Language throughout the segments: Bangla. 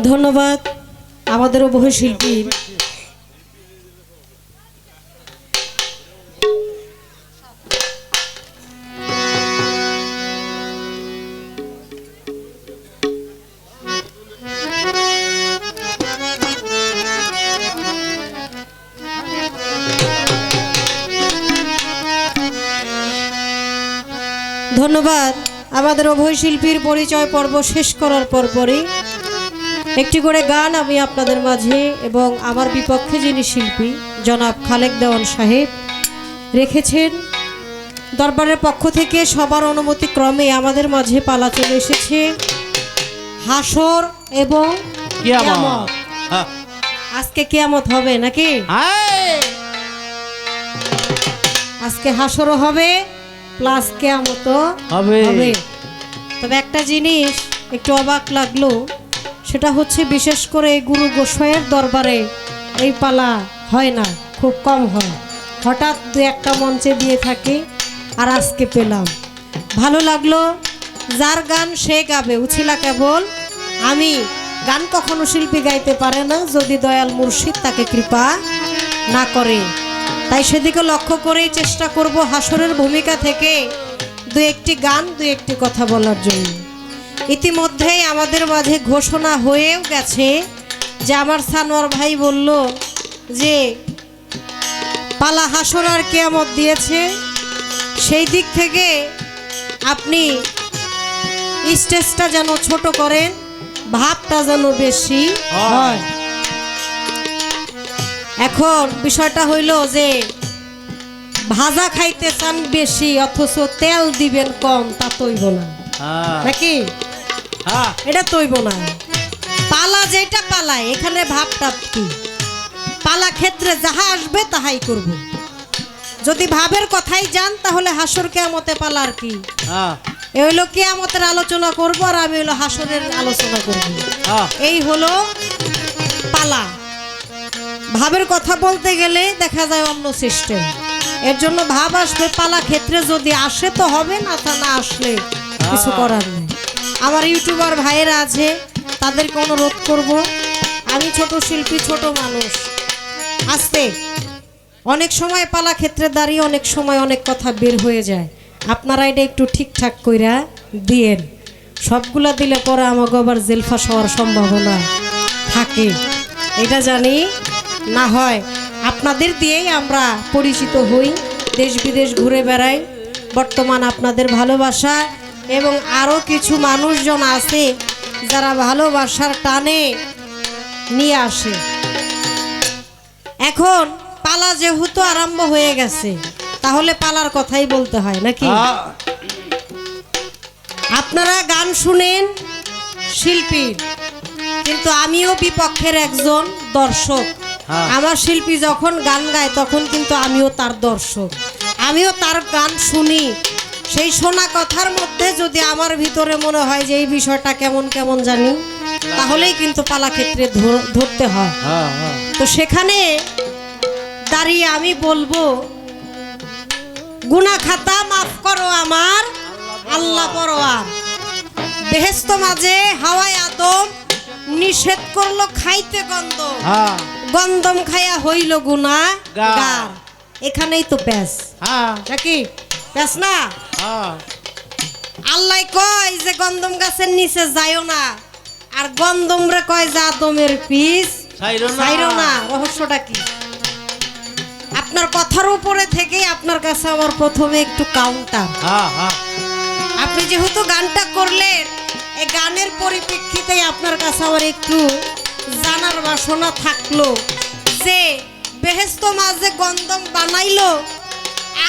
ধন্যবাদ আমাদের অভিনয় শিল্পীর। ধন্যবাদ আমাদের অভিনয় শিল্পীর। পরিচয় পর্ব শেষ করার পরপরই একটি করে গান আমি আপনাদের মাঝে এবং আমার বিপক্ষে যিনি শিল্পী জনাব খালেক দেওয়ান সাহেব রেখেছেন, দরবারের পক্ষ থেকে সবার অনুমতি ক্রমে আমাদের মাঝে পালা চলে এসেছে হাসর এবং কিয়ামত। আজকে কিয়ামত হবে নাকি? আজকে হাসরও হবে প্লাস কিয়ামতও হবে। তবে একটা জিনিস একটু অবাক লাগলো, সেটা হচ্ছে বিশেষ করে গুরু গোসাইয়ের দরবারে এই পালা হয় না, খুব কম হয়, হঠাৎ দু একটা মঞ্চে দিয়ে থাকে। আর আজকে পেলাম, ভালো লাগলো। যার গান সে গাবে, উছিলা কেবল আমি। গান কখনো শিল্পী গাইতে পারে না যদি দয়াল মুর্শিদ তাকে কৃপা না করে। তাই সেদিকে লক্ষ্য করেই চেষ্টা করব হাসরের ভূমিকা থেকে দু একটি গান, দু একটি কথা বলার জন্য। ইতিমধ্যেই আমাদের মাঝে ঘোষণা হয়েও গেছে যে আমার সানোয়ার ভাই বলল যে পালা হাসর আর কিয়ামত দিয়েছে। সেই দিক থেকে আপনি স্টেজটা যেন ছোট করেন, ভাবটা যেন বেশি হয়। এখন বিষয়টা হইল যে ভাজা খাইতে চান বেশি অথচ তেল দিবেন কম, তা তৈব না নাকি? এটা তৈব না। পালা যেটা পালায় এখানে ভাবটা কি, পালা ক্ষেত্রে যাহা আসবে তাহাই করব। যদি ভাবের কথাই যান তাহলে হাসর কিয়ামতে পালার কি? এই হলো কিয়ামতের আলোচনা করব আর আমি হলো হাসরের আলোচনা করব। এই হলো পালা। ভাবের কথা বলতে গেলে দেখা যায় অন্য সিস্টেম। এর জন্য ভাব আসবে পালা ক্ষেত্রে, যদি আসে তো হবে, না তা না আসলে কিছু করার নেই। আমার ইউটিউবার ভাইয়েরা আছে, তাদেরকে অনুরোধ করব, আমি ছোট শিল্পী, ছোট মানুষ, আসতে অনেক সময় পালা ক্ষেত্রে দাঁড়িয়ে অনেক সময় অনেক কথা বের হয়ে যায়। আপনারা এটা একটু ঠিকঠাক কইরা দিয়েন। সবগুলা দিলে পরে আমাকে আবার জেলফাস হওয়ার সম্ভাবনা থাকে, এটা জানি না হয়। আপনাদের দিয়েই আমরা পরিচিত হই, দেশ বিদেশ ঘুরে বেড়াই। বর্তমান আপনাদের ভালোবাসা এবং আরও কিছু মানুষজন আছে যারা ভালোবাসার টানে নিয়ে আসে। এখন পালা যেহেতু আরম্ভ হয়ে গেছে, তাহলে পালার কথাই বলতে হয় নাকি? আপনারা গান শুনেন শিল্পীর, কিন্তু আমিও বিপক্ষের একজন দর্শক। আমার শিল্পী যখন গান গায় তখন কিন্তু আমিও তার দর্শক, আমিও তার গান শুনি। সেই শোনা কথার মধ্যে যদি আমার ভিতরে মনে হয় যে এই বিষয়টা কেমন কেমন জানি, তাহলেই কিন্তু পালা ক্ষেত্রে ধরতে হয়। তো সেখানে দাঁড়িয়ে আমি বলবো, গুনাহ খাতা মাফ করো আমার আল্লাহ পরোয়ার। বেহেশত মাঝে হাওয়ায় আদম নিষেধ করলো খাইতে গন্ধম, গন্ধম খায়া হইল গুনাহগার। এখানেই তো প্যাস নাকি? প্যাস না? আল্লাহ কয় যে গন্ধম গাছের নিচে যাইও না, আর গন্ধম রে কয় যে আদমের পিস ছাইরো না। রহস্যটা কি? আপনার কথার উপরে থেকেই আপনার কাছে আমার প্রথমে একটু কাউন্টার। আপনি যেহেতু গানটা করলেন, এই গানের পরিপ্রেক্ষিতে আপনার কাছে আমার একটু জানার বাসনা থাকলো যে বেহেশত মাঝে গন্ধম বানাইলো,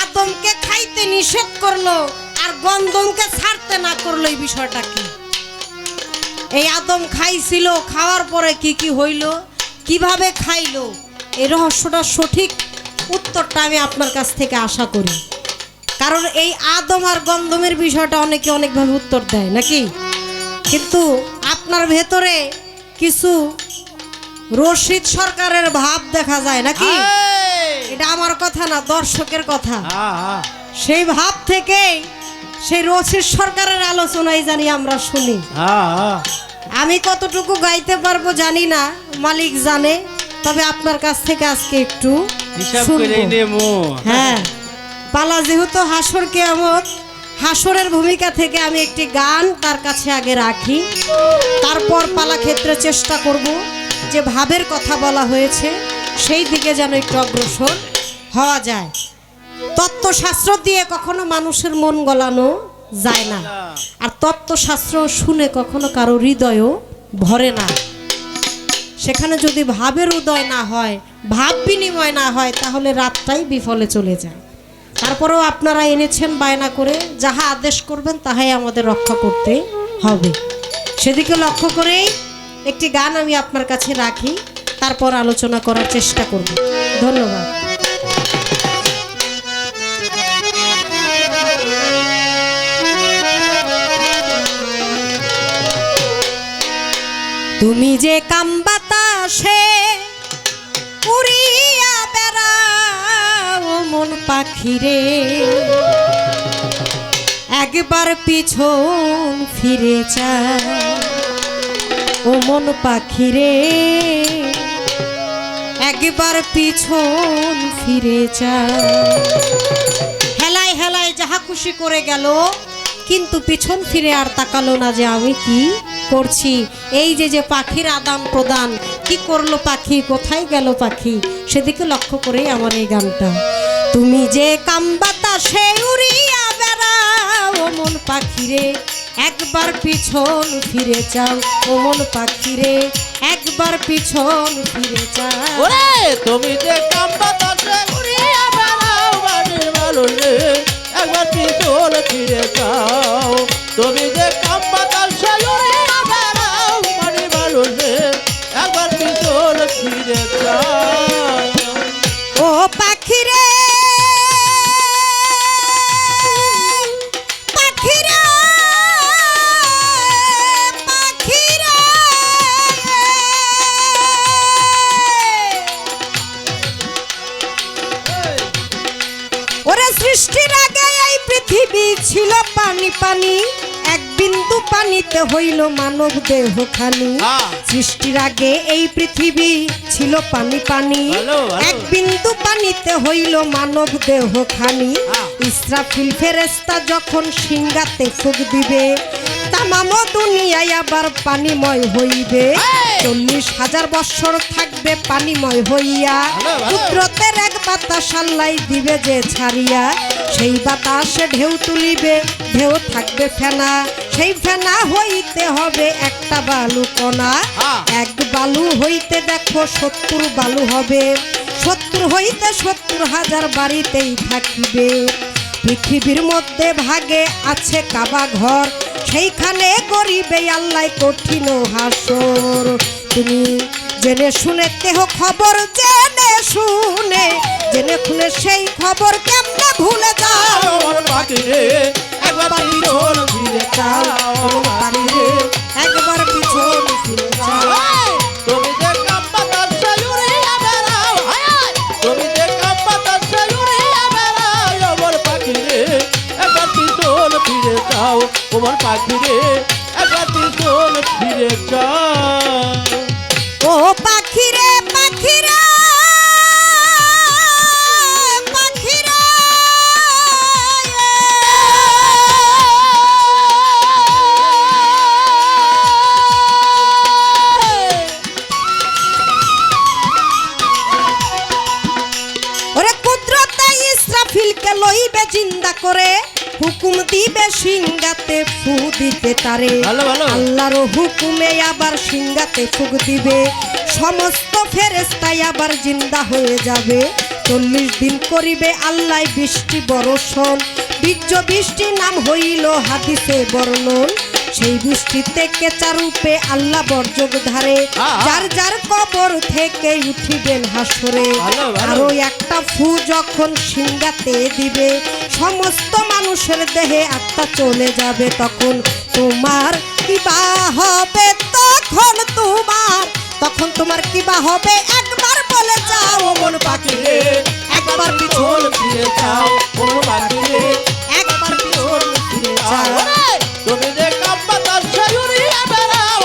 আদমকে খাইতে নিষেধ করলো, আর গন্ধমকে ছাড়তে না করলো। এই বিষয়টা কি? এই আদম খাইছিল, খাওয়ার পরে কি কি হইল, কিভাবে খাইলো, এই রহস্যটা সঠিক উত্তরটা আমি আপনার কাছ থেকে আশা করি। কারণ এই আদম আর গন্ধমের বিষয়টা অনেকে অনেকভাবে উত্তর দেয় নাকি? কিন্তু আপনার ভেতরে কিছু রশিদ সরকারের ভাব দেখা যায় নাকি? এটা আমার কথা না, দর্শকের কথা। সেই ভাব থেকেই সেই রশিদ সরকারের আলোচনায় জানি আমরা শুনি। আমি কতটুকু গাইতে পারবো জানি না, মালিক জানে। তবে আপনার কাছ থেকে আজকে একটু হিসাব শুনবো। করে নেবো। হ্যাঁ, পালা যেহেতু হাসর কিয়ামত, হাসরের ভূমিকা থেকে আমি একটি গান তার কাছে আগে রাখি, তারপর পালা ক্ষেত্রে চেষ্টা করব যে ভাবের কথা বলা হয়েছে সেই দিকে যেন একটু অগ্রসর হওয়া যায়। তত্ত্বশাস্ত্র দিয়ে কখনো মানুষের মন গলানো যায় না, আর তত্ত্বশাস্ত্র শুনে কখনো কারো হৃদয়ও ভরে না। সেখানে যদি ভাবের উদয় না হয়, ভাব বিনিময় না হয়, তাহলে রাতটাই বিফলে চলে যায়। তারপরেও আপনারা এনেছেন বায়না করে, যাহা আদেশ করবেন তাহাই আমাদের রক্ষা করতে হবে। সেদিকে লক্ষ্য করেই একটি গান আমি আপনার কাছে রাখি, তারপর আলোচনা করার চেষ্টা করব। ধন্যবাদ। তুমি যে কাম বাতাসে উড়িয়া বেড়াও মন পাখিরে, একবার পিছন ফিরে যা ও মন পাখিরে, একবার পিছন ফিরে যা। হেলায় হেলায় যাহা খুশি করে গেল, কিন্তু পিছন ফিরে আর তাকালো না যে আমি কি করছি। এই যে পাখির আদান প্রদান, কি করলো পাখি, কোথায় গেল পাখি, সেদিকে লক্ষ্য করেই আমার এই গানটা। তুমি যে কাম বাতাসে উড়িয়া বেড়াও ও মন পাখিরে, একবার পিছন ফিরে যাও ও মন পাখিরে, একবার পিছন ফিরে যাও। ওরে তুমি যে কাম বাতাসে উড়িয়া বেড়াও বাড়ির মানুষে, একবার পিছন ফিরে যাও। তুমি যে কাম বাতাসে উড়িয়া বেড়াও বাড়ির মানুষে, একবার পিছন ফিরে যাও। ও পাখিরে পাখিরে পাখিরে, ওরে সৃষ্টির আগে এই পৃথিবী ছিল পানি পানি, এক বিন্দু পানিতে হইল মানব দেহখানি। সৃষ্টির আগে এই পৃথিবী ছিল পানি পানি, এক বিন্দু পানিতে হইল মানব দেহখানি। ইসরাফিল ফেরেশতা যখন সিংহাতে ফুঁক দিবে, তামাম দুনিয়ায় আবার পানিময় হইবে। 40,000 বৎসর থাকবে পানিময় হইয়া, কুদরতের এক বাতাস আল্লাহ দিবে যে ছাড়িয়া। সেই বাতাসে ঢেউ তুলিবে, ঢেউ থাকবে ফেনা, সেই ফেনা হইতে হবে একটা বালু কণা। এক বালু হইতে দেখো 70 বালু হবে, 70 হইতে 70,000 বাড়িতেই থাকিবে। পৃথিবীর মধ্যে ভাগে আছে কাবা ঘর, সেইখানে গরিবে আল্লাহ কঠিন হাসর। তুমি জেনে শুনে দেহ খবর, জেনে শুনে জেনে শুনে সেই খবর কেমনে ভুলে যাও পাখিরে, একবার পিছন ফিরে যাও। পাখিরে, একবার পিছন ফিরে যাও। তুমি যে কাম বাতাসে উড়িয়া বেড়াও, তুমি যে কাম বাতাসে উড়িয়া বেড়াও আমার পাখিরে, একবার পিছন ফিরে যাও। তোমার পাখিরে, একবার পিছন ফিরে যাও। ও পাখিরে পাখিরে পাখিরে, ওরে কুদরতে ইসরাফিলকে লইবে জিন্দা করে, হুকুম দিবে সিংহাতে ফু দিতে তারে। আল্লাহর হুকুমে আবার সিংহাতে ফুক দিবে, সমস্ত ফেরেশতাই আবার জিন্দা হয়ে যাবে। 40 দিন করিবে আল্লাহ বৃষ্টি বর্ষণ, বীর্য বৃষ্টি নাম হইল হাদিসে বর্ণন। সেই বৃষ্টিতে কেঁচা রূপে আল্লাহ বর্জক ধারে, যার যার কবর থেকে উঠিবেন হাসরে। আরো একটা ফু যখন সিংহাতে দিবে, সমস্ত মানুষের দেহে আত্মা চলে যাবে। তখন তোমার কিবা হবে, তখন তোমার কিবা হবে, একবার বলে যাও মন পাখিরে, একবার পিছন ফিরে যাও মন পাখিরে, একবার পিছন ফিরে যাও। তুমি যে কাম বাতাসে উড়িয়া বেড়াও,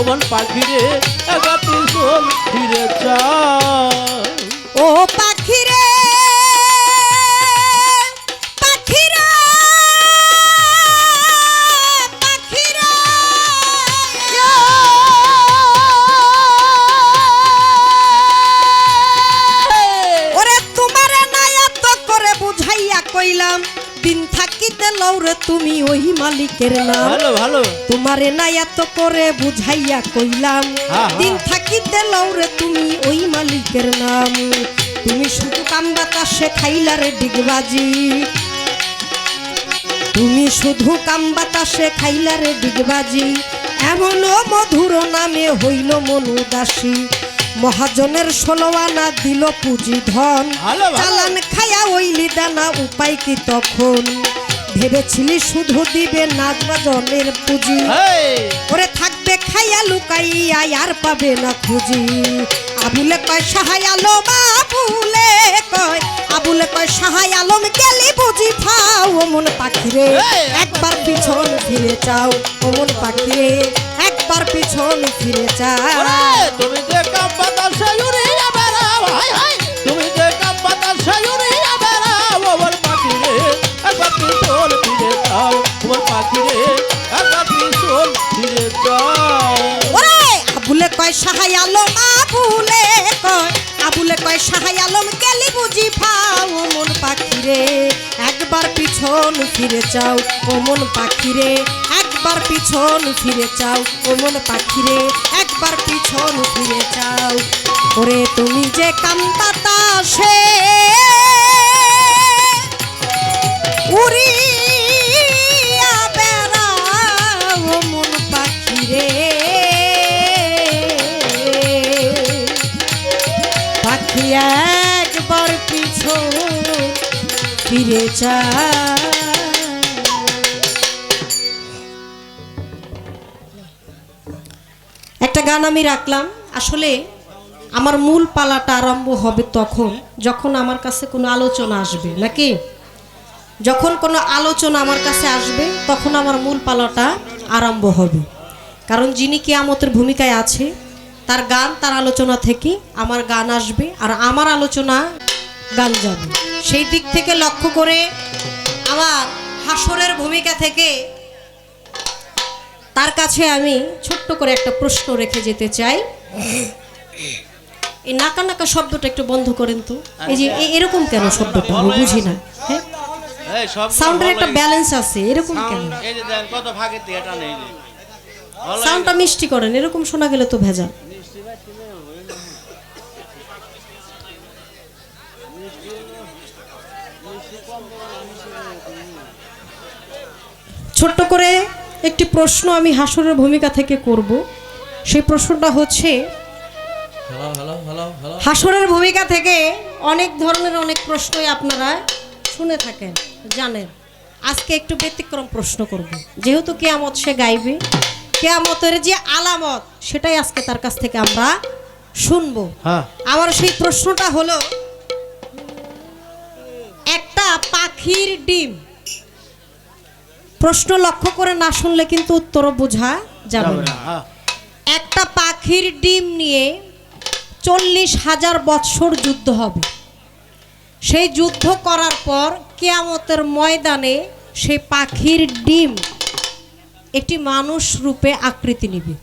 মন পাখি রে একবার পিছন ফিরে চাও। ও পাখি রে পাখিরা পাখিরা ওরে তোমারে না এত করে বুঝাইয়া কইলাম দিন থাকিতে লৌরে তুমি ওই মালিকের নাম। ভালো ভালো তোমারে না এত করে বুঝাইয়া কইলাম দিন থাকিতে লৌরে তুমি ওই মালিকের নাম। তুমি শুধু কাম বাতাসে খাইলা রে ডিগবাজি, তুমি শুধু কাম বাতাসে খাইলা রে ডিগবাজি, এমন মধুর নামে হইল মন উদাসী। মহাজনের 16 আনা দিল পুঁজি ধন, চালান খায়া ওইলি দানা উপায় কি তখন। ভেবেছিলি শুধু দিবে নাচ বাজনের পুঁজি, ওরে থাকবে খাইয়া লুকাইয়া আর পাবে না খুঁজি। আবুলে কয় সাহাই আলম আবুলে কয়, আবুলে কয় সাহাই আলম গেলি বুঝি ফাও। ও মন পাখি রে একবার পিছন ফিরে চাও, ও মন পাখি রে একবার পিছন ফিরে চাও। তুমি যে কাম বাতাসে উড়িয়া বেড়াও, হাই হাই তুমি যে কাম বাতাসে উড়িয়া বেড়াও। আমার পাখি রে একবার পিছন ফিরে যাও, আমার পাখি রে একবার পিছন ফিরে যাও। ওরে আবুলে কয় সাহাই আলম আবুলে কয়, আবুলে কয় সাহাই আলম গেলি বুঝি ফাও। ও মন পাখি রে একবার পিছন ফিরে চাও, ও মন পাখি রে একবার পিছন ফিরে চাও, ও মন পাখি রে একবার পিছন ফিরে চাও। ওরে তুমি যে কাম বাতাসে উড়িয়া বেড়াও, ও মন পাখি রে পাখি একবার পিছন ফিরে চাও। একটা গান আমি রাখলাম, আসলে আমার মূল পালাটা আরম্ভ হবে তখন যখন আমার কাছে কোনো আলোচনা আসবে, নাকি যখন কোনো আলোচনা আমার কাছে আসবে তখন আমার মূল পালাটা আরম্ভ হবে। কারণ যিনি কিয়ামতের ভূমিকায় আছে তার গান, তার আলোচনা থেকে আমার গান আসবে আর আমার আলোচনা গান যাবে। সেই দিক থেকে লক্ষ্য করে আমার হাসরের ভূমিকা থেকে তার কাছে আমি ছোট্ট করে একটা প্রশ্ন রেখে যেতে চাই। এই নাকা নাকা শব্দটা একটু বন্ধ করেন তো। এই যে এরকম কেন শব্দটা আমি বুঝি না। হ্যাঁ, সাউন্ডের একটা ব্যালেন্স আছে, এরকম কেন? এই যে দেন কত ভাগে এটা নেই, সাউন্ডটা মিষ্টি করেন, এরকম শোনা গেলে তো ভেজা। ছোট্ট করে একটি প্রশ্ন আমি হাসরের ভূমিকা থেকে করব। সেই প্রশ্নটা হচ্ছে, হাসরের ভূমিকা থেকে অনেক ধরনের অনেক প্রশ্নই আপনারা শুনে থাকেন, জানেন। আজকে একটু ব্যতিক্রম প্রশ্ন করব, যেহেতু কিয়ামত সে গাইবে, কিয়ামতের যে আলামত সেটাই আজকে তার কাছ থেকে আমরা শুনবো। আমার সেই প্রশ্নটা হলো, একটা পাখির ডিম, প্রশ্ন লক্ষ্য করে না শুনলে কিন্তু উত্তর বোঝা যাবে না। একটা পাখির ডিম নিয়ে 40,000 বৎসর যুদ্ধ হবে। সেই যুদ্ধ করার পর কিয়ামতের ময়দানে সেই পাখির ডিম একটি মানুষ রূপে আকৃতি নেবে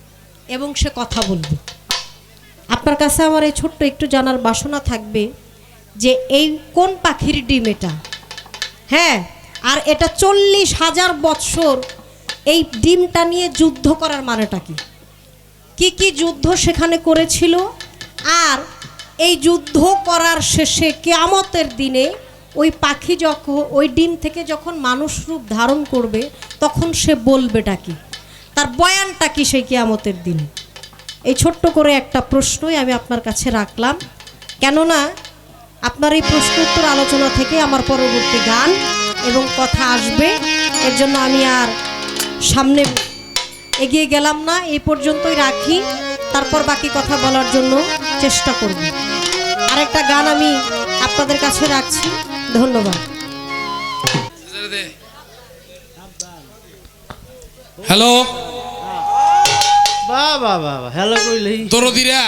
এবং সে কথা বলবে। আপনার কাছে আমার এই ছোট্ট একটু জানার বাসনা থাকবে যে এই কোন পাখির ডিম এটা। হ্যাঁ, আর এটা 40,000 বৎসর এই ডিমটা নিয়ে যুদ্ধ করার মানেটা কি, কি কি যুদ্ধ সেখানে করেছিল, আর এই যুদ্ধ করার শেষে কিয়ামতের দিনে ওই পাখি যখন ওই ডিম থেকে যখন মানুষ রূপ ধারণ করবে তখন সে বলবেটা কি, তার বয়ানটা কি সেই কিয়ামতের দিনে। এই ছোট্ট করে একটা প্রশ্নই আমি আপনার কাছে রাখলাম, কেননা আপনার এই প্রশ্ন উত্তর আলোচনা থেকে আমার পরবর্তী গান এবং কথা আসবে। এর জন্য আমি আর সামনে এগিয়ে গেলাম না, এই পর্যন্তই রাখি, তারপর বাকি কথা বলার জন্য চেষ্টা করব। আরেকটা গান আমি আপনাদের কাছে রাখছি। ধন্যবাদ। হ্যালো, বাহ বাহ বাহ বাহ, হ্যালো কইলেই দরদিরা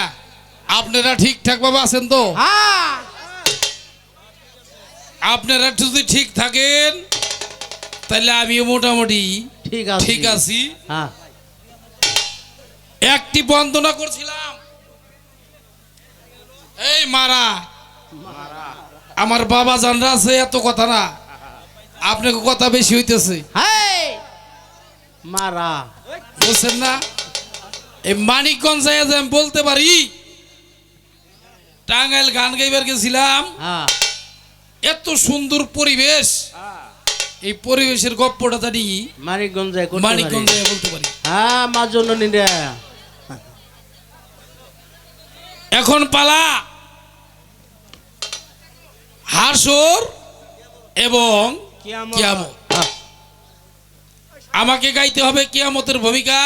আপনারা ঠিকঠাক ভাবে আছেন তো? হ্যাঁ আপনারা যদি ঠিক থাকেন তাহলে আমিও মোটামুটি ঠিক আছে ঠিক আছি। হ্যাঁ একটি বন্দনা করছিলাম, এই মারা আমার বাবা জানরা আছে, এত কথা না, আপনাকে কথা বেশি হইতেছে, হাই মারা বুঝছেন না? এই মানিকগঞ্জ যায় যে আমি বলতে পারি, টাঙ্গাইল গান গাইবার গেছিলাম, হ্যাঁ এত সুন্দর পরিবেশ, এই পরিবেশের গপ্পটা জানি মানিকগঞ্জে মানিকগঞ্জ যায় বলতে পারি। হ্যাঁ মা জন্য নিরে এখন পালা হাসর এবং কিয়ামত। হ্যাঁ, আমাকে গাইতে হবে কিয়ামতের ভূমিকা,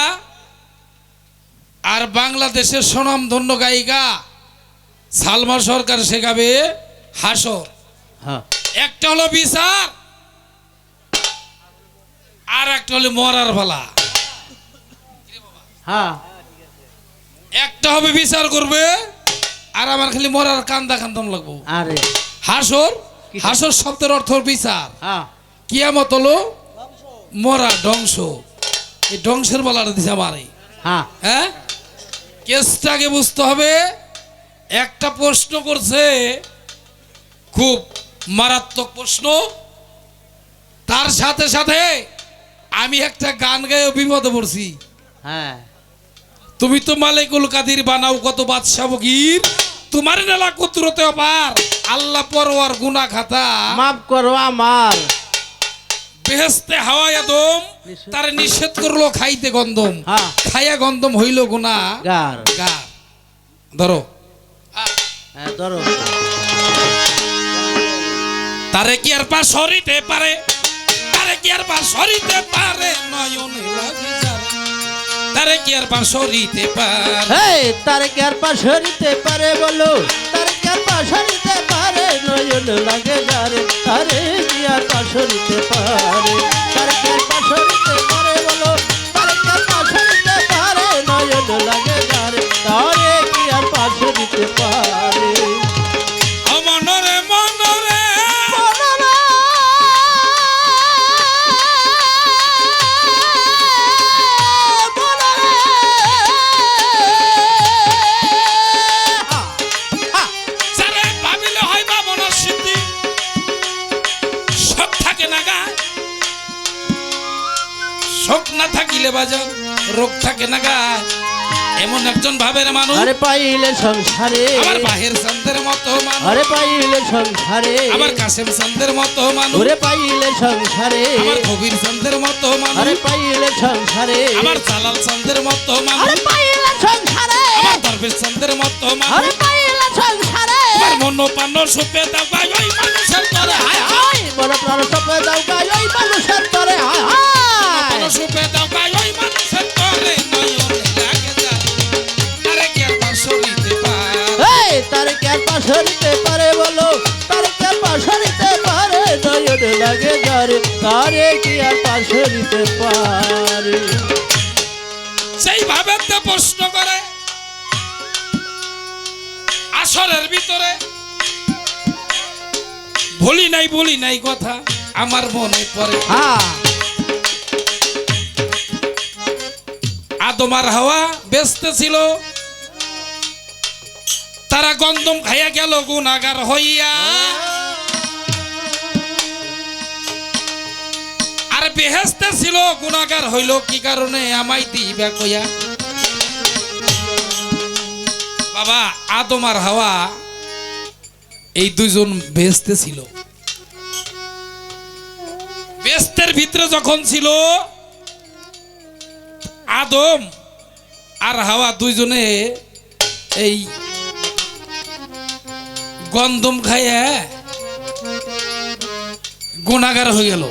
আর বাংলাদেশের স্বনামধন্য গায়িকা সালমা সরকার শেখাবে হাসর। হ্যাঁ একটা হলো বিচার, আর একটা হলো মরার পালা। হ্যাঁ একটা হবে বিচার করবে, আর আমার খালি মরার কান্দা কান্দম লাগবো। আরে হাসর, হাসর শব্দের অর্থ বিচার, হ্যাঁ কিয়ামত হলো মরা, ধ্বংস। এই ধ্বংসের বলাটা দিছে আমারে। হ্যাঁ হ্যাঁ, কেসটাকে বুঝতে হবে। একটা প্রশ্ন করছে, খুব মারাত্মক প্রশ্ন, তার সাথে সাথে আমি একটা গান গায়ে বিপদে পড়ছি। হ্যাঁ তুমি তো মালিকুল কাদির বানাও কত বাদশা বগির, তোমার নেলা কুদরতে অপার, আল্লাহ পরওয়ার গুনাহ খাতা, মাফ করো আমার বেহেশতে হাওয়া আদম তার নিষেধ করলো খাইতে গন্ধম, হ্যাঁ খাইয়া গন্ধম হইল গুনাহ গার গার। ধরো, হ্যাঁ ধরো তারে কি আর পা সরিতে পারে, তারে কি আর পা সরিতে পারে, নয়নে লাগি যারে, তারে কি আর পা সরিতে পারে। এই তার কি আর পাশরিতে পারে বলো, তার কি আর পাশরিতে পারে, নয়ন লাগে যারে, তারে কি আর পাশরিতে পারে, তার কি আর পাশরিতে পারে বলো, তার কি আর পাশরিতে পারে, নয়ন লাগে যারে, তারে কি আর পাশরিতে পারে। ও মনরে মনরে যারে ভাবিলে হয় বা মনের সিদ্ধি, শখ থাকে না গা, শখ না থাকিলে বাজার রোগ থাকে না গা, এমন একজন ভাবের মানুষ আরে পাইলে সংসারে, আমার বাহের চান্দের মতো মানুষ, আরে পাইলে সংসারে, আমার কাসেম চান্দের মতো মানুষ, ওরে পাইলে সংসারে, আমার কবির চান্দের মতো আরে মানুষ, পাইলে সংসারে, আমার জালাল চান্দের মতো আরে মানুষ, পাইলে সংসারে, আমার দরবেশ চান্দের মতো আরে মানুষ, পাইলে সংসারে, আমার মন পান্ন সুপে দাও গাই ওই মানুষের তরে, হায় হায় হায় বড় প্রাণ সপে দাও গায় ওই মানুষের তরে, হায় পান্ন হায় সুপে দাও গাই ওই মানুষের তরে, নয়নে লাগে যায়, আরে কি আর পাশরিতে পারে। এই তার কি আর পাশরিতে পারে বলো, তার কি আর পাশরিতে পারে, নয়ন লাগে যারে, তারে কি আর পাশরিতে পারে। সেই ভাবে প্রশ্ন করে আসরের ভিতরে, বলি নাই কথা আমার মনে পড়ে, হ্যাঁ আদম আর হাওয়া ব্যস্ত ছিল, তারা গন্ধম খাইয়া গেল গুনাহগার হইয়া, আর বেহেশতে ছিল গুনাহগার হইল কি কারণে আমায় দিবা কইয়া। বাবা আদম আর হাওয়া এই দুইজন বেহেশতে ছিল, বেহেশতের ভিতরে যখন ছিল আদম আর হাওয়া দুইজনে এই গন্ধম খাইয়া গুনাহগার হয়ে গেল।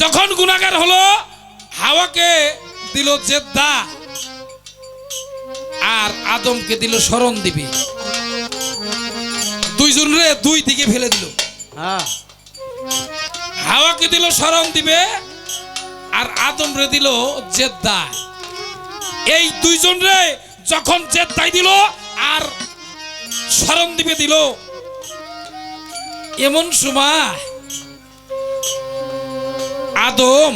যখন গুনাহগার হলো, হাওয়াকে দিল জেদ্দা আর আদমকে দিল শরণ দিবি, দুইজনরে দুই দিকে ফেলে দিল। হ্যাঁ হাওয়াকে দিল শরণ দিবে আর আদম রে দিল জেদ্দা। এই দুইজন রে যখন জেদ্দাই দিল আর শরণ দিবে দিল, এমন সময় আদম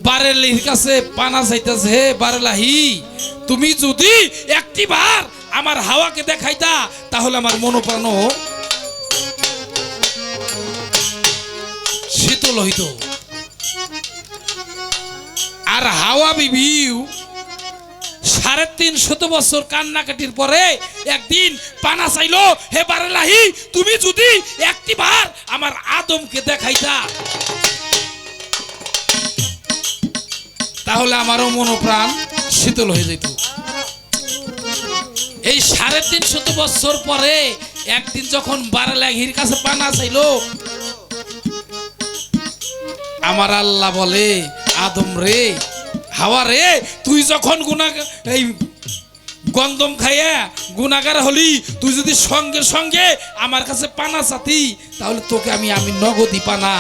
বারেলির কাছে পানা চাইতেছে, হে বারেলাহি, তুমি যদি একটিবার আমার হাওয়াকে দেখাইতা তাহলে আমার মনোপ্রাণ শীতল হইত। আর হাওয়া বিবিও 350 বছর কান্নাকাটির পরে একদিন পানা চাইলো, হে বারেলাহি, তুমি যদি একটিবার আমার আদমকে দেখাইতা তাহলে আমারও মনোপ্রাণ শীতল হয়ে যেত। এই 350 বছর পরে একদিন যখন বারেলাহির কাছে পানা চাইলো, আমার আল্লাহ বলে, আদম রে, হাওয়া রে, তুই যখন এই গন্ধম খাইয়া গুনাহগার হলি, তুই যদি সঙ্গে সঙ্গে আমার কাছে পানা চাতি তাহলে তোকে আমি নগদি পানা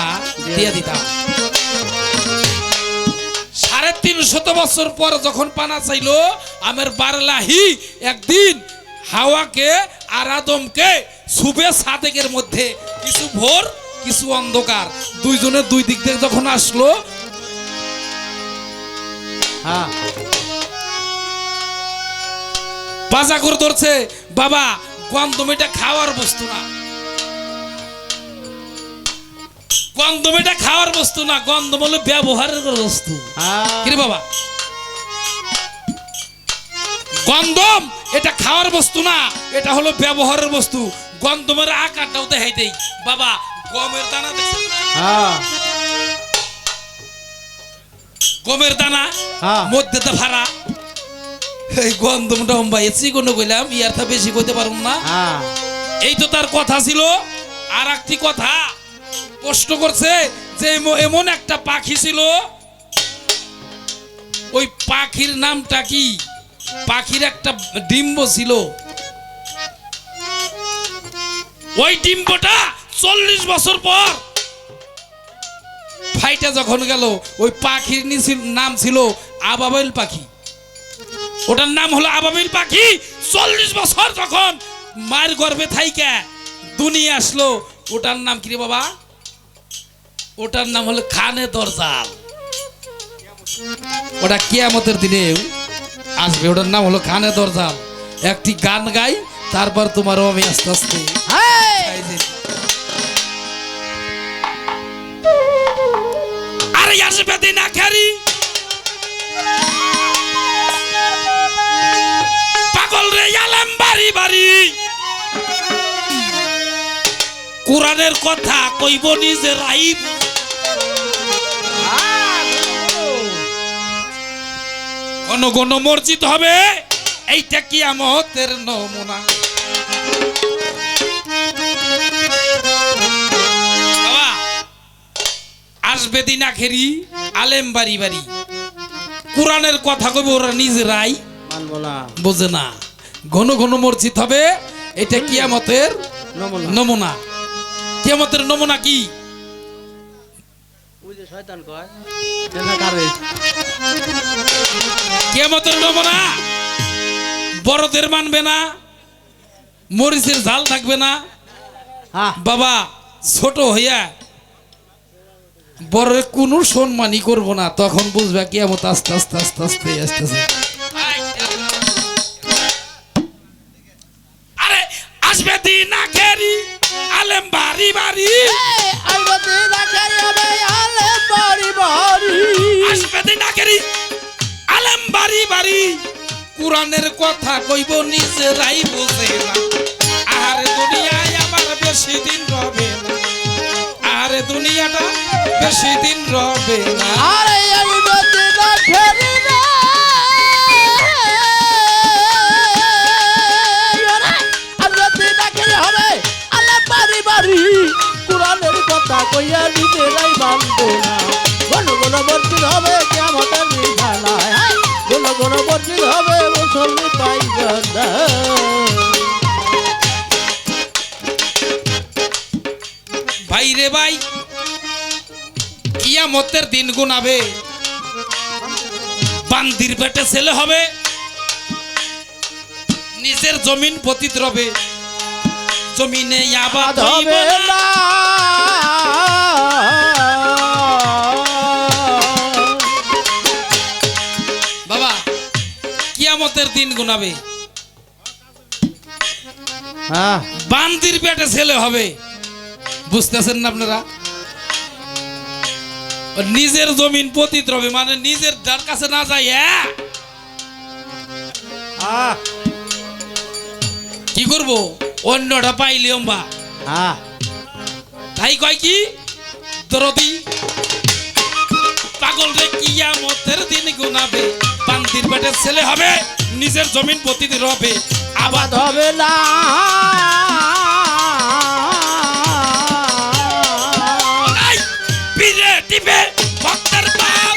দিয়ে দিতাম। 350 বছর পর যখন পানা চাইলো, আমার বারেলাহি একদিন হাওয়াকে আর আদমকে সুবে সাদেকের মধ্যে কিছু ভোর কিছু অন্ধকার, দুইজনের দুই দিক থেকে যখন আসলো, হ্যাঁ বাজা করে ধরছে, বাবা গন্ধম এটা খাওয়ার বস্তু না, গন্ধম এটা খাওয়ার বস্তু না, গন্ধম হলো ব্যবহারের বস্তু। কি রে বাবা, গন্ধম এটা খাওয়ার বস্তু না, এটা হলো ব্যবহারের বস্তু। গন্ধমের আকারটাও দেখাই দেই বাবা, গমের দানা দেখছেন না? গমের দানা মধ্যে তো ভাড়া, এই গন্ধমটা অম্বাইছি কোনো কইলাম, ইয়ারটা বেশি কইতে পারুম না। এই তো তার কথা ছিল। আর একটি কথা প্রশ্ন করছে যে এমন একটা পাখি ছিল, ওই পাখির নামটা কি? পাখির একটা ডিম্ব ছিল, ওই ডিম্বটা 40 বছর পর ফাইটা যখন গেল, ওই পাখির নাম ছিল আবাবিল পাখি। ওটার নাম হলো আবাবিল পাখি। 40 বছর যখন মায়ের গর্ভে থাইকা দুনিয়া আসলো, ওটার নাম কি রে বাবা? ওটার নাম হলো খানে দরজাল। ওটা কিয়ামতের দিনেও আসবে, ওটার নাম হলো খানে দরজাল। একটি গান গাই, তারপর তোমারও আমি আস্তে আস্তে আরে আসবে দিন আখেরি, পাগল রে আলেম বাড়ি বাড়ি, কোরআনের কথা কইব নিজে রাইব, ঘন ঘন মসজিদ হবে, এইটা কিয়ামতের নমুনা। বাবা আসবে দিন আখেরি, আলেম বাড়ি বাড়ি, কোরআনের কথা কইব ওরা নিজেরাই বোঝে না, ঘন ঘন মসজিদ হবে, এটা কিয়ামতের নমুনা। কিয়ামতের নমুনা কি? কিয়ামতের নমুনা বড়দের মানবে না, মরিচের ঝাল থাকবে না। বাবা ছোট হইয়া বড় কোনো সম্মানই করবো না, তখন বুঝবে কিয়ামত আস্তে আস্তে আস্তে আস্তে আসতেছে। আরে আসবে দিন আখেরি, আলেম বাড়ি বাড়ি, আসবে দিন আখেরি হবে আলেম বাড়ি বাড়ি, আসবে দিন আখেরি আলেম বাড়ি বাড়ি, কোরআনের কথা কইব নিজেরাই বোঝে না। আরে দুনিয়ায় আমার বেশি দিন রবে না, আরে দুনিয়াটা বেশি দিন রবে না। আরে আসবে দিন আখেরি রে, আসবে দিন আখেরি হবে আলেম বাড়ি বাড়ি, কোরআনের কথা কইয়া নিজেরাই মানবে না। ঘন ঘন মসজিদ হবে কিয়ামতের নিশানায়, ঘন ঘন মসজিদ হবে মুসল্লি পাইবে না। ভাই রে ভাই, কিয়ামতের দিন গুনাবে, বান্দির পেটে ছেলে হবে, নিজের জমিন পতিত রবে, জমিনে আবাদ হইবে না। বাবা কিয়ামতের দিন গুনাবে, বান্দির পেটে ছেলে হবে, বুঝতেছেন না আপনারা? নিজের জমিন পতিত রবে মানে নিজের যার কাছে না যায়, কি করব অন্যটা পাইলে অম্বা, তাই কয় কি দরদি পাগল রে কিয়ামতের দিন গুনাবে, বান্দির পেটে ছেলে হবে, নিজের জমিন পতিত রবে, আবাদ হবে না। পিরে টিপে ভক্তের পাপ,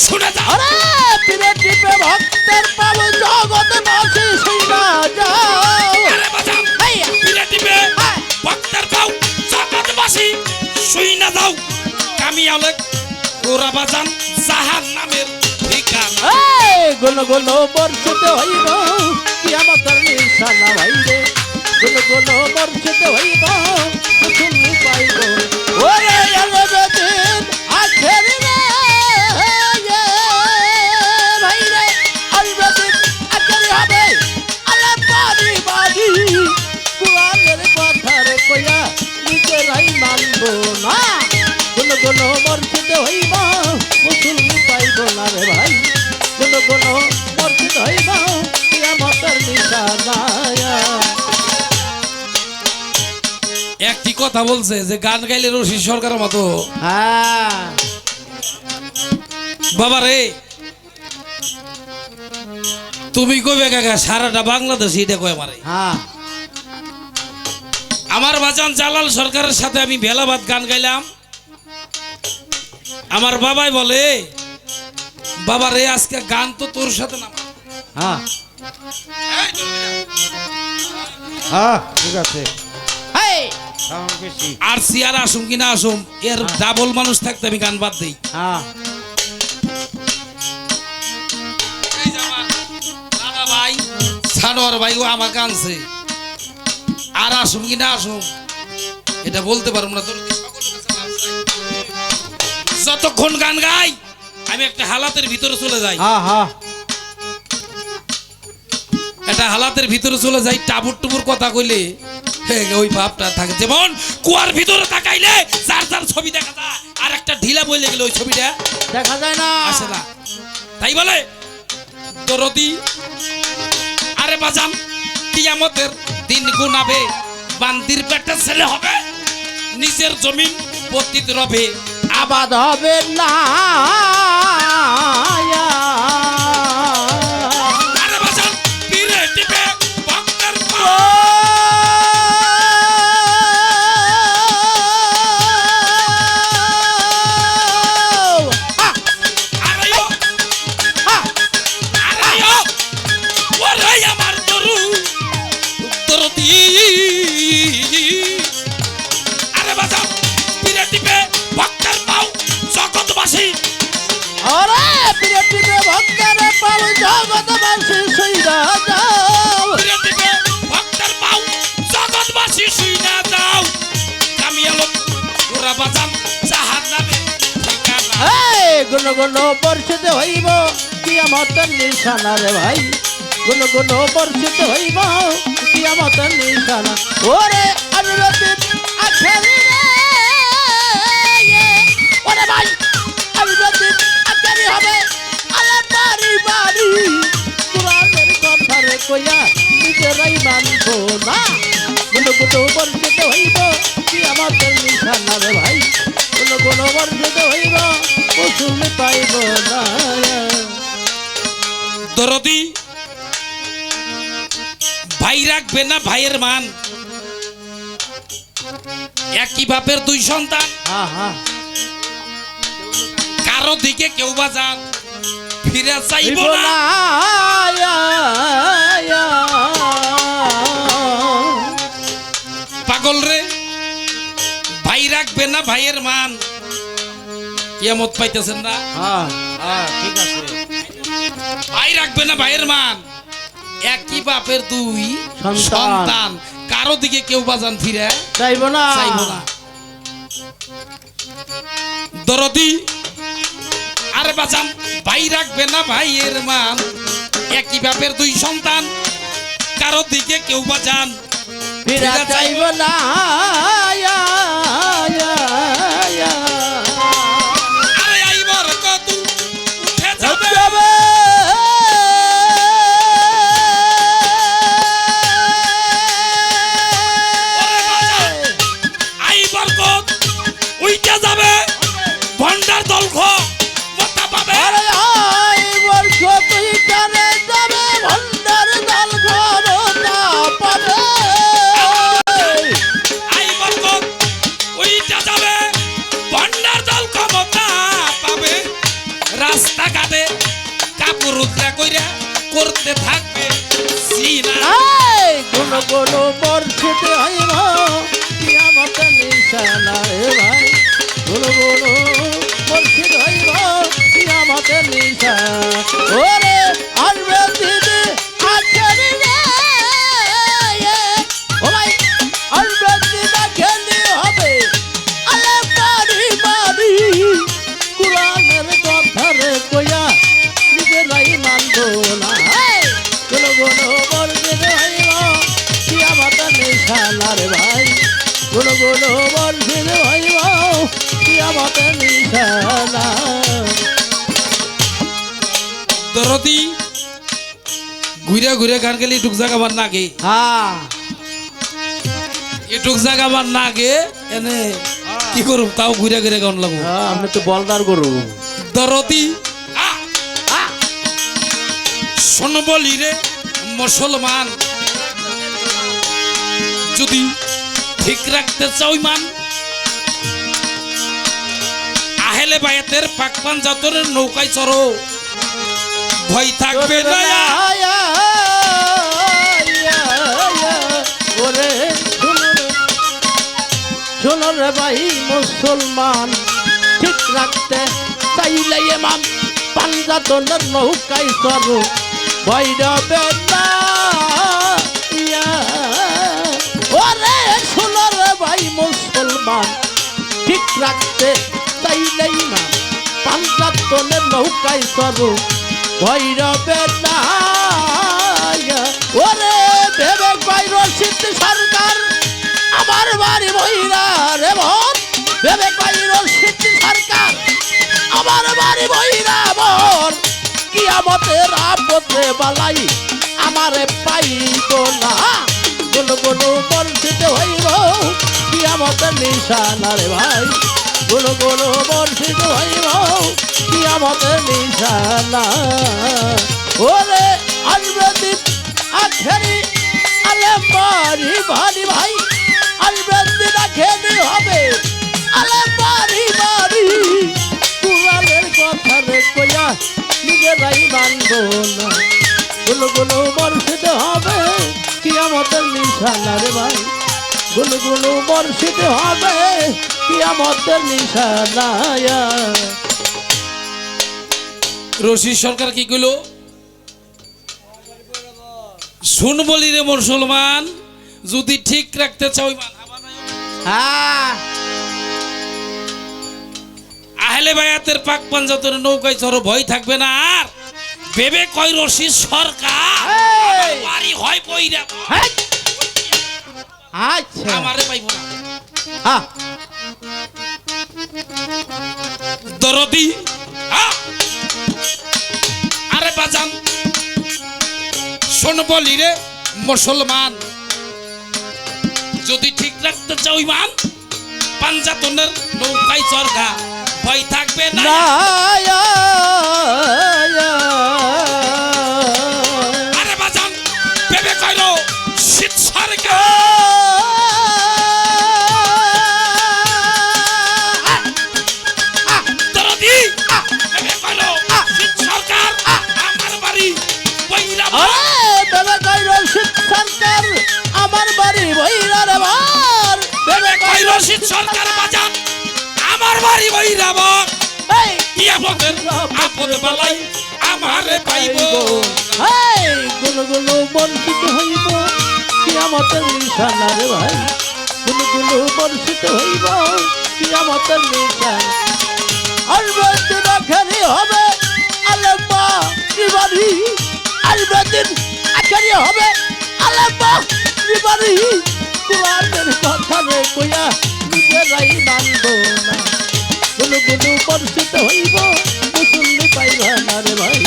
শুনে যাও পিরে টিপে ভক্তের পাব জগৎবাসী শুনা যাও। পিরে টিপে ভক্তের পাও জগৎবাসী শুইনা যাও, কামিয়ালে ওরা বাজান জাহান্নামের ঠিকানা। গুন গুন বর্ষিত হইব কিয়ামতের নিশানা ভাইরে, গুন গুন বর্ষিত হইব শুনি পাইব ওরে আলবদিন আখেরি রে ভাইরে, আলবদিন আখেরি হবে আলে বাড়ি বাড়ি, কুরআনের কথা রে কইয়া নিজেরাই মানব না। গুন গুন বর্ষিত হইব মুসলমি পাইব না রে ভাই, গুন গুন বর্ষিত হইব কিয়ামতের নিশানা। একটি কথা বলছে যে গান গাইলে রশি সরকারের মতো। বাবা রে তুমি কইবে কাকা সারাটা বাংলাদেশ এটা কয় মারে। আমার বাজান জালাল সরকারের সাথে আমি বেলাবাদ গান গাইলাম, আমার বাবাই বলে বাবা রে আজকে গান তো তোর সাথে না। ঠিক আছে আর সিয়ার আসুম কিনা আসুম এর ডাবল মানুষ থাকতে আমি গান বাদ দিই। এই যে আমার দাদা ভাই সানোয়ার ভাই ও আমার গানছে, আর আসুম কিনা আসুম এটা বলতে পারবো না, তোর যতক্ষণ গান গাই আমি একটা হালাতের ভিতরে চলে যাই, একটা হালাতের ভিতরে চলে যাই, টাবুর টুবুর কথা কইলে ওই ভাবটা থাকে, যেমন কুয়ার ভিতরে তাকাইলে যার যার ছবি দেখা যায়, আর একটা ঢিলা বইলে গেলে ওই ছবিটা দেখা যায় না, আসে না। তাই বলে দরদি আরে বাজান কিয়ামতের দিন গুনাবে, বান্দির পেটে ছেলে হবে, নিজের জমিন পতিত রবে, আবাদ হবে না। আরে বাজান পিরে টিপে ভক্তের আমার দরু দরদি, আরে বাজান পিরে টিপে ভক্তের পাও জগৎবাসী, আরে পিরে টিপে ভক্তের পাও জগৎবাসী শুইনা যাও, পিরে টিপে ভক্তের পাও জগৎবাসী শুইনা যাও, কামিয়ালো ওরা বাজান জাহান্নামের ঠিকানা। গুন গুন বর্ষিত হইব কিয়ামতের নিশানা রে ভাই, গুন গুন বর্ষিত হইব কিয়ামতের নিশানা। ওরে আলবদিন আখেরি রে ওরে ভাই, আলবদিন আখেরি হবে আলে বাড়ি বাড়ি, কুরআনের কথা রে কইয়া নিজেরাই মানব না। গুন গুন বর্ষিত হইব কিয়ামতের নিশানা রে ভাই, গুন গুন বর্ষিত হইব মুসলমি পাইব না। দরদি ভাই রাখবে না ভাইয়ের মান, একই বাপের দুই সন্তান, কারো দিকে কেউ বা যান ফিরে চাইব না। পাগল রে, ভাই রাখবে না ভাইয়ের মান, কিয়ামত পাইতেছেন না? ঠিক আছে। ভাই রাখবে না ভাইয়ের মান, একই বাপের দুই সন্তান। সন্তান, কারো দিকে কেউ বাজান ফিরে চাইব না। চাইব না। দরদি, আরে বাজান ভাই রাখবে না ভাইয়ের মান, একই বাপের দুই সন্তান, কারো দিকে কেউ বাজান ফিরা চাইব না। আরে আইবার কত উঠে যাবে, ওরে বাজান, আইবার কত উইটা যাবে, ভন্ডার দলখ মতা পাবে। আরে আই বর্ষ তুই কানে যাবে, ভন্ডার দল ক্ষমতা পাবে। আইবার কত উইটা যাবে, ভন্ডার দল ক্ষমতা পাবে। রাস্তাঘাটে কাপড় উতরা কইরা করতে থাকবে সিনা। এই কোন কোন বর্ষিতে হইব কিয়ামত নিশানা রে ভাই, কোন কোন বর্ষিত হইব কিয়ামত নিশানা। ওরে আসবে দিদি আখেরি রে, ও ভাই আসবে দিদা খেলি হবে। আলে বাড়ি বাড়ি কুরআনের কথা রে কইয়া নিজেরাই মানব না। কোন কোন বর্ষিত হইব কিয়ামত নিশানা রে ভাই, কোন কোন বর্ষিত হইব কিয়ামত নিশানা। দরদি, ঘুরে ঘুরে গান গেলে এটুক জাগাবার নাগে, এটুক জাগাবার নাগে, এনে কি করুম তাও ঘুরে ঘুরে গান লাগবো। আমি তো বলদার গরু। দরদি, শোন বলি রে মুসলমান, যদি ঠিক রাখতে চাও ইমান, আহেলে বায়াতের পাক পাঞ্জাতনের নৌকায় চড়ো, ভয় থাকবে না। ওরে শোনো রে ভাই মুসলমান, ঠিক রাখতে চাইলে ইমাম পাঞ্জাতনের নৌকায় চড়ো, ভয় হবে না। ওরে শোনো রে ভাই মুসলমান, ঠিক রাখতে চাইলে ইমাম পাঞ্জাতনের নৌকায় চড়ো, ভয় হবে না। ওরে ভেবে ভাই রশিদ সরকার আমার বাড়ি বইরা রে বোন, ভেবে ভাই রশিদ সরকার আমার বাড়ি বইরা বোন, কিয়ামতের আপদে বালাই আমারে পাইব না। কোন কোন বর্ষিত হইব কিয়ামতের নিশানা রে ভাই, কোন কোন বর্ষিত হইব কিয়ামতের নিশানা। ওরে আসবে দিন আখেরি, আলে বাড়ি বাড়ি ভাই আসবে দিন আখেরি হবে। আলে বাড়ি বাড়ি কুরআনের কথা রে কইয়া নিজেরাই মানব না। কোন কোন বর্ষিত হবে কিয়ামতের নিশানা রে ভাই, কোন কোন বর্ষিত হবে কিয়ামতের নিশানা। রশিদ সরকার কি কইল? শুন বলি রে মুসলমান, যদি ঠিক রাখতে চাও ইমান, আহলে বায়াতের পাক পাঞ্জাতের নৌকায় চড়ো, ভয় থাকবে না। আর ভেবে কয় রশিদ সরকার আমার বাড়ি হয় বইরা, আচ্ছা আমারে পাইব না। দরদি, আরে বাজান শোন বলি রে মুসলমান, যদি ঠিক রাখতে চাও ইমান, পাঞ্জাতনের নৌকায় চরগা, ভয় থাকবে না। আরে বাজান ভেবে কইরো শীত সরকার আমার বাড়ি বইরার বার ভেবে কই রশিদ সরকার বাজান আমার বাড়ি বৈরাবর এই কি আপদ বালাই আমারে পাইবো এই গুলো বর্ষিত হইব কিয়ামতের নিশান রে ভাই গুলো বর্ষিত হইব কিয়ামতের নিশান আলবদিন আখেরি হবে আলেমা নিবারি আলবদিন আখেরি হবে আলেমা নিবারি কোরআনের কথা রে কইয়া নিজেরাই মানব না গুলো বর্ষিত হইব মুসল্লি পাইবা না রে ভাই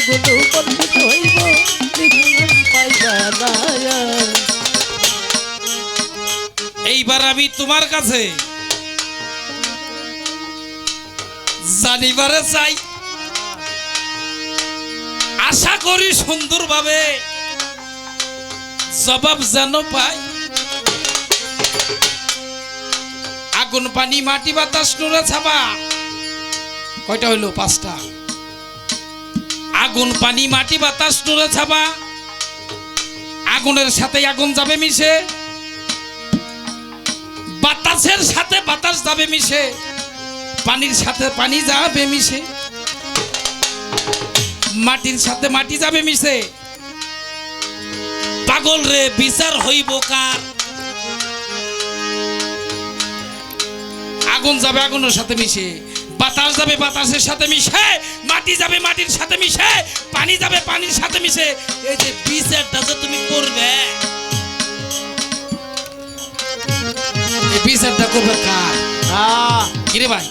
গুলো বর্ষিত হইব মুসল্লি পাইবা না এইবার আমি তোমার কাছে জানিবারে চাই আশা করি সুন্দরভাবে জবাব যেন পাই আগুন পানি মাটি বাতাস নুরে ছাবা কয়টা হইলো 5টা আগুন পানি মাটি বাতাস নুরে ছাবা আগুনের সাথে আগুন যাবে মিশে বাতাসের সাথে বাতাস যাবে মিশে পানির সাথে পানি যাবে মিশে মাটির সাথে মাটি যাবে মিশে পাগল রে বিচার হইব কার আগুন যাবে আগুনের সাথে মিশে বাতাস যাবে বাতাসের সাথে মিশে মাটি যাবে মাটির সাথে মিশে পানি যাবে পানির সাথে মিশে এই যে বিচারটা যে তুমি করবে এই বিচারটা করবে কার কিরে ভাই